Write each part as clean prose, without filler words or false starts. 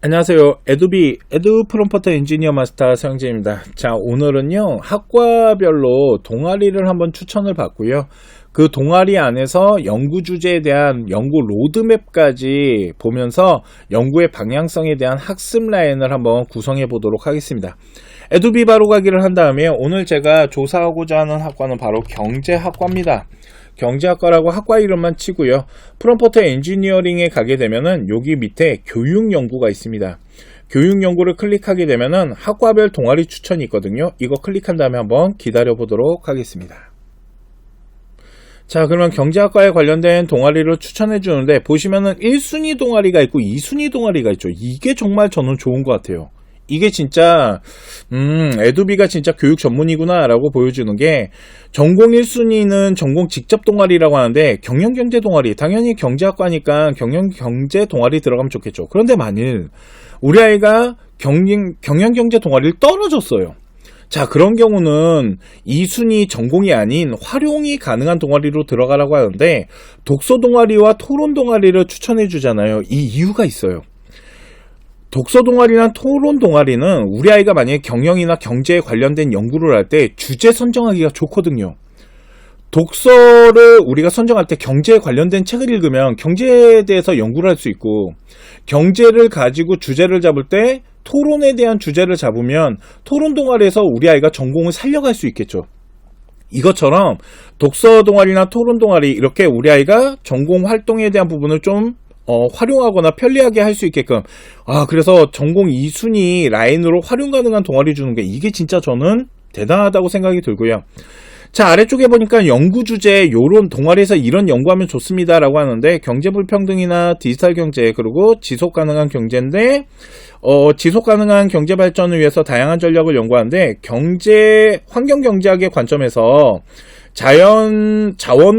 안녕하세요. 에도비 에두 프롬프트 엔지니어 마스터 서영재입니다. 자, 오늘은요 학과별로 동아리를 한번 추천을 받고요. 그 동아리 안에서 연구 주제에 대한 연구 로드맵까지 보면서 연구의 방향성에 대한 학습 라인을 한번 구성해 보도록 하겠습니다. 에도비 바로 가기를 한 다음에 오늘 제가 조사하고자 하는 학과는 바로 경제학과입니다. 경제학과라고 학과 이름만 치고요. 프롬프트 엔지니어링에 가게 되면은 여기 밑에 교육연구가 있습니다. 교육연구를 클릭하게 되면은 학과별 동아리 추천이 있거든요. 이거 클릭한 다음에 한번 기다려 보도록 하겠습니다. 자, 그러면 경제학과에 관련된 동아리를 추천해 주는데 보시면은 1순위 동아리가 있고 2순위 동아리가 있죠. 이게 정말 저는 좋은 것 같아요. 이게 진짜 에도비가 진짜 교육 전문이구나 라고 보여주는 게, 전공 1순위는 전공 직접 동아리라고 하는데 경영경제 동아리, 당연히 경제학과니까 경영경제 동아리 들어가면 좋겠죠. 그런데 만일 우리 아이가 경영경제 동아리를 떨어졌어요. 자, 그런 경우는 2순위 전공이 아닌 활용이 가능한 동아리로 들어가라고 하는데 독서 동아리와 토론 동아리를 추천해 주잖아요. 이 이유가 있어요. 독서 동아리나 토론 동아리는 우리 아이가 만약에 경영이나 경제에 관련된 연구를 할 때 주제 선정하기가 좋거든요. 독서를 우리가 선정할 때 경제에 관련된 책을 읽으면 경제에 대해서 연구를 할 수 있고, 경제를 가지고 주제를 잡을 때 토론에 대한 주제를 잡으면 토론 동아리에서 우리 아이가 전공을 살려갈 수 있겠죠. 이것처럼 독서 동아리나 토론 동아리, 이렇게 우리 아이가 전공 활동에 대한 부분을 좀 활용하거나 편리하게 할 수 있게끔, 그래서 전공 2순위 라인으로 활용 가능한 동아리 주는 게 이게 진짜 저는 대단하다고 생각이 들고요. 자, 아래쪽에 보니까 연구 주제, 요런 동아리에서 이런 연구하면 좋습니다 라고 하는데, 경제 불평등이나 디지털 경제, 그리고 지속 가능한 경제인데, 지속 가능한 경제 발전을 위해서 다양한 전략을 연구하는데, 환경 경제학의 관점에서 자원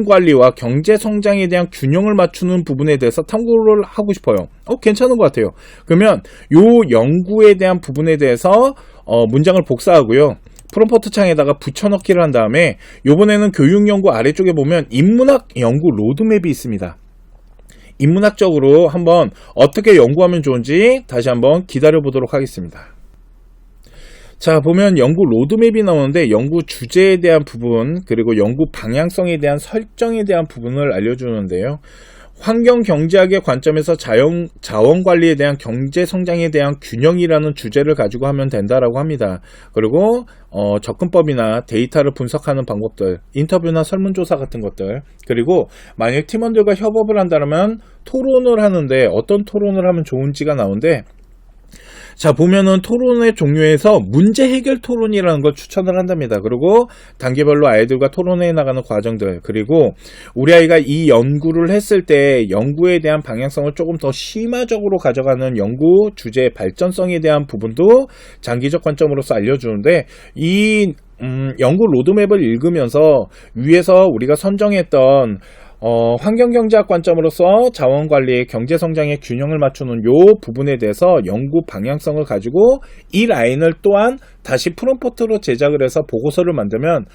관리와 경제 성장에 대한 균형을 맞추는 부분에 대해서 탐구를 하고 싶어요. 괜찮은 것 같아요. 그러면 요 연구에 대한 부분에 대해서 문장을 복사하고요. 프롬프트 창에다가 붙여넣기를 한 다음에, 요번에는 교육연구 아래쪽에 보면 인문학 연구 로드맵이 있습니다. 인문학적으로 한번 어떻게 연구하면 좋은지 다시 한번 기다려 보도록 하겠습니다. 자, 보면 연구 로드맵이 나오는데 연구 주제에 대한 부분, 그리고 연구 방향성에 대한 설정에 대한 부분을 알려주는데요. 환경 경제학의 관점에서 자원 관리에 대한 경제 성장에 대한 균형이라는 주제를 가지고 하면 된다라고 합니다. 그리고 접근법이나 데이터를 분석하는 방법들, 인터뷰나 설문조사 같은 것들, 그리고 만약 팀원들과 협업을 한다면 토론을 하는데 어떤 토론을 하면 좋은지가 나오는데, 자, 보면은 토론의 종류에서 문제 해결 토론이라는 걸 추천을 한답니다. 그리고 단계별로 아이들과 토론해 나가는 과정들, 그리고 우리 아이가 이 연구를 했을 때 연구에 대한 방향성을 조금 더 심화적으로 가져가는 연구 주제 발전성에 대한 부분도 장기적 관점으로서 알려주는데, 이 연구 로드맵을 읽으면서 위에서 우리가 선정했던 환경경제학 관점으로서 자원관리, 경제성장의 균형을 맞추는 요 부분에 대해서 연구 방향성을 가지고 이 라인을 또한 다시 프롬프트로 제작을 해서 보고서를 만들면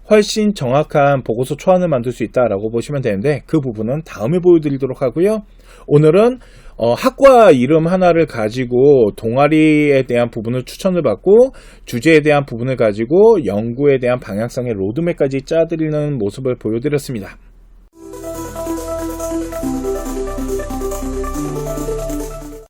훨씬 정확한 보고서 초안을 만들 수 있다라고 보시면 되는데, 그 부분은 다음에 보여드리도록 하고요. 오늘은 학과 이름 하나를 가지고 동아리에 대한 부분을 추천을 받고, 주제에 대한 부분을 가지고 연구에 대한 방향성의 로드맵까지 짜드리는 모습을 보여드렸습니다.